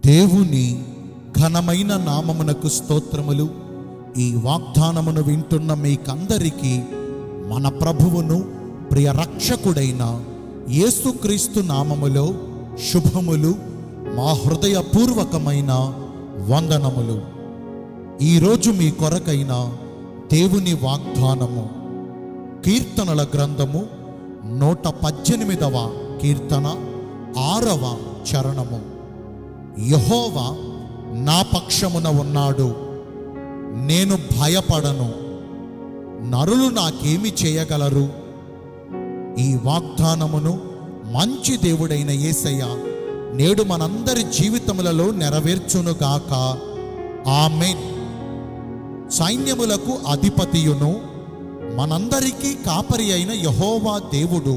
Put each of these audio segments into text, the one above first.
దేవుని ఘనమైన నామమునకు స్తోత్రములు. ఈ వాగ్దానమును వింటున్న మీకందరికీ మన ప్రభువును ప్రియ రక్షకుడైన యేసుక్రీస్తు నామములో శుభములు, మా హృదయపూర్వకమైన వందనములు. ఈరోజు మీ కొరకైన దేవుని వాగ్దానము కీర్తనల గ్రంథము 118వ కీర్తన 6వ చరణము. యెహోవా నా పక్షమున ఉన్నాడు, నేను భయపడను, నరులు నాకేమి చేయగలరు? ఈ వాగ్దానమును మంచి దేవుడైన యేసయ్య నేడు మనందరి జీవితములలో నెరవేర్చునుగాక. ఆమేన్. సైన్యములకు అధిపతియును మనందరికీ కాపరి అయిన యెహోవా దేవుడు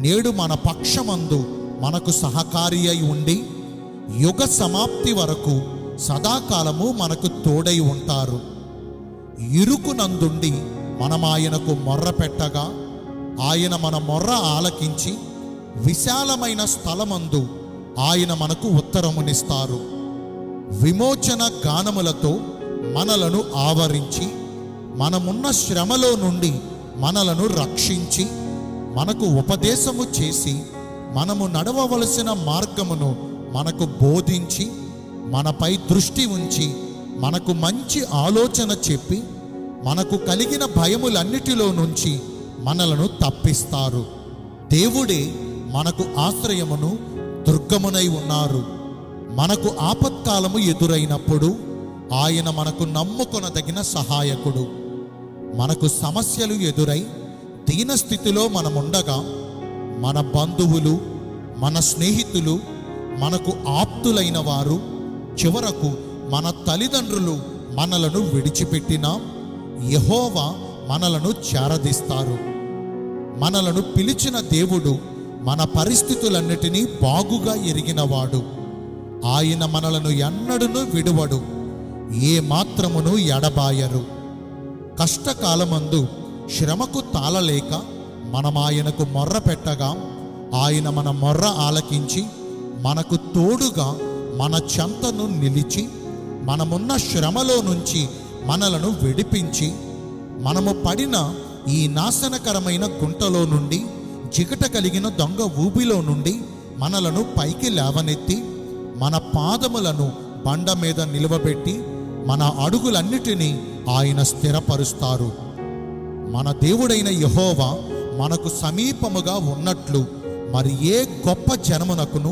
నేడు మన పక్షమందు మనకు సహకారి అయి ఉండి యుగ సమాప్తి వరకు సదాకాలము మనకు తోడై ఉంటారు. ఇరుకునందుండి మనం ఆయనకు మొర్ర పెట్టగా ఆయన మన మొర్ర ఆలకించి విశాలమైన స్థలమందు ఆయన మనకు ఉత్తరమునిస్తారు. విమోచన గానములతో మనలను ఆవరించి మనమున్న శ్రమలో నుండి మనలను రక్షించి మనకు ఉపదేశము చేసి మనము నడవవలసిన మార్గమును మనకు బోధించి మనపై దృష్టి ఉంచి మనకు మంచి ఆలోచన చెప్పి మనకు కలిగిన భయములన్నిటిలో నుంచి మనలను తప్పిస్తారు. దేవుడే మనకు ఆశ్రయమును దుర్గమునై ఉన్నారు. మనకు ఆపత్కాలము ఎదురైనప్పుడు ఆయన మనకు నమ్ముకొనదగిన సహాయకుడు. మనకు సమస్యలు ఎదురై దీనస్థితిలో మనముండగా మన బంధువులు, మన స్నేహితులు, మనకు ఆప్తులైన వారు, చివరకు మన తల్లిదండ్రులు మనలను విడిచిపెట్టినా యెహోవా మనలను చేరదీస్తారు. మనలను పిలిచిన దేవుడు మన పరిస్థితులన్నిటినీ బాగుగా ఎరిగినవాడు. ఆయన మనలను ఎన్నడూను విడువడు, ఏ మాత్రమును ఎడబాయరు. కష్టకాలమందు శ్రమకు తాళలేక మనం ఆయనకు మొర్ర పెట్టగా ఆయన మన మొర్ర ఆలకించి మనకు తోడుగా మన చెంతను నిలిచి మనమున్న శ్రమలో నుంచి మనలను విడిపించి మనము పడిన ఈ నాశనకరమైన గుంటలో నుండి, జిగట కలిగిన దొంగ ఊబిలో నుండి మనలను పైకి లేవనెత్తి మన పాదములను బండ మీద నిలవబెట్టి మన అడుగులన్నిటినీ ఆయన స్థిరపరుస్తారు. మన దేవుడైన యెహోవా మనకు సమీపముగా ఉన్నట్లు మరి ఏ గొప్ప జనమునకును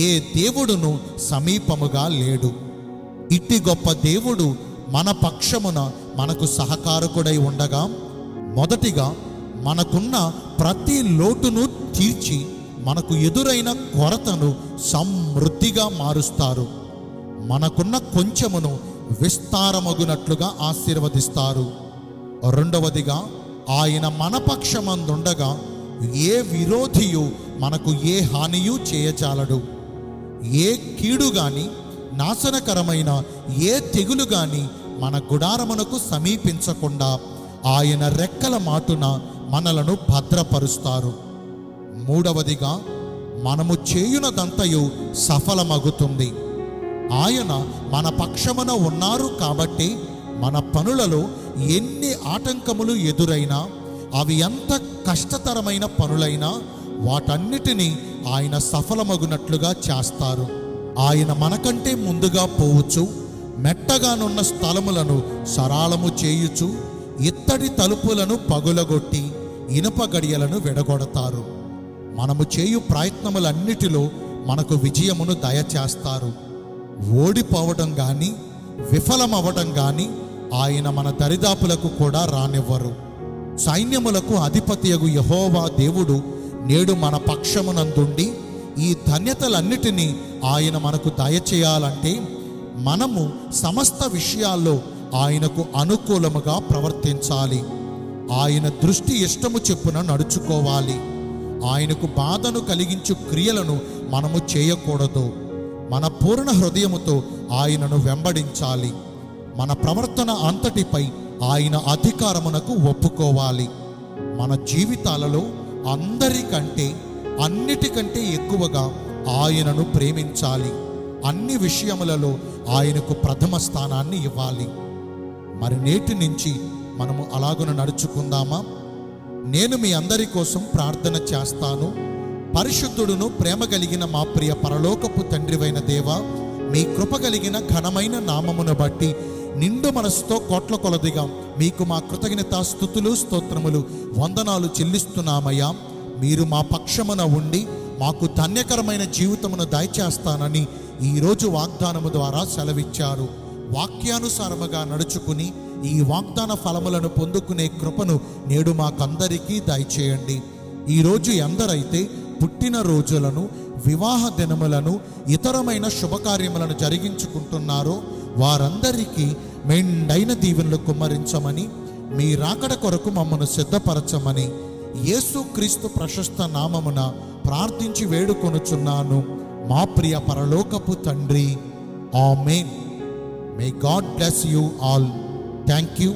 ఏ దేవుడును సమీపముగా లేడు. ఇట్టి గొప్ప దేవుడు మన పక్షమున మనకు సహకారకుడై ఉండగా మొదటిగా మనకున్న ప్రతి లోటును తీర్చి మనకు ఎదురైన కొరతను సమృద్ధిగా మారుస్తారు. మనకున్న కొంచెమును విస్తారమగునట్లుగా ఆశీర్వదిస్తారు. రెండవదిగా ఆయన మన పక్షమందుండగా ఏ విరోధియు మనకు ఏ హానియు చేయజాలడు. ఏ కీడు గాని, నాశనకరమైన ఏ తెగులు గాని మన గుడారమునకు సమీపించకుండా ఆయన రెక్కల మాటున మనలను భద్రపరుస్తారు. మూడవదిగా మనము చేయునదంతయు సఫలమగుతుంది. ఆయన మన పక్షమున ఉన్నారు కాబట్టి మన పనులలో ఎన్ని ఆటంకములు ఎదురైనా, అవి ఎంత కష్టతరమైన పనులైనా వాటన్నిటినీ ఆయన సఫలమగునట్లుగా చేస్తారు. ఆయన మనకంటే ముందుగా పోవచ్చు, మెట్టగానున్న స్థలములను సరాళము చేయుచు ఇత్తడి తలుపులను పగులగొట్టి ఇనుప గడియలను విడగొడతారు. మనము చేయు ప్రయత్నములన్నిటిలో మనకు విజయమును దయచేస్తారు. ఓడిపోవడం కానీ విఫలమవ్వడం కానీ ఆయన మన దరిదాపులకు కూడా రానివ్వరు. సైన్యములకు అధిపతియగు యెహోవా దేవుడు నేడు మన పక్షమునందుండి ఈ ధన్యతలన్నిటినీ ఆయన మనకు దయచేయాలంటే మనము సమస్త విషయాల్లో ఆయనకు అనుకూలముగా ప్రవర్తించాలి. ఆయన దృష్టి ఇష్టము చెప్పున నడుచుకోవాలి. ఆయనకు బాధను కలిగించు క్రియలను మనము చేయకూడదు. మన పూర్ణ హృదయముతో ఆయనను వెంబడించాలి. మన ప్రవర్తన అంతటిపై ఆయన అధికారమునకు ఒప్పుకోవాలి. మన జీవితాలలో అందరికంటే అన్నిటికంటే ఎక్కువగా ఆయనను ప్రేమించాలి. అన్ని విషయములలో ఆయనకు ప్రథమ స్థానాన్ని ఇవ్వాలి. మరి నేటి నుంచి మనము అలాగున నడుచుకుందామా? నేను మీ అందరి కోసం ప్రార్థన చేస్తాను. పరిశుద్ధుడును ప్రేమ కలిగిన మా ప్రియ పరలోకపు తండ్రివైన దేవా, మీ కృప కలిగిన ఘనమైన నామమును బట్టి నిండు మనసుతో కోట్ల కొలదిగా మీకు మా కృతజ్ఞత స్తుతులు స్తోత్రములు వందనాలు చెల్లిస్తున్నామయ్యా. మీరు మా పక్షమున ఉండి మాకు ధన్యకరమైన జీవితమును దయచేస్తానని ఈరోజు వాగ్దానము ద్వారా సెలవిచ్చారు. వాక్యానుసారముగా నడుచుకుని ఈ వాగ్దాన ఫలములను పొందుకునే కృపను నేడు మాకందరికీ దయచేయండి. ఈరోజు ఎందరైతే పుట్టిన రోజులను, వివాహ దినములను, ఇతరమైన శుభకార్యములను జరిగించుకుంటున్నారో వారందరికీ మెండైన దీవెనలు కుమ్మరించమని, మీ రాకడ కొరకు మమ్మను సిద్ధపరచమని యేసుక్రీస్తు ప్రశస్త నామమున ప్రార్థించి వేడుకొనుచున్నాను మా ప్రియ పరలోకపు తండ్రి. ఆమేన్. May God bless you all. Thank you.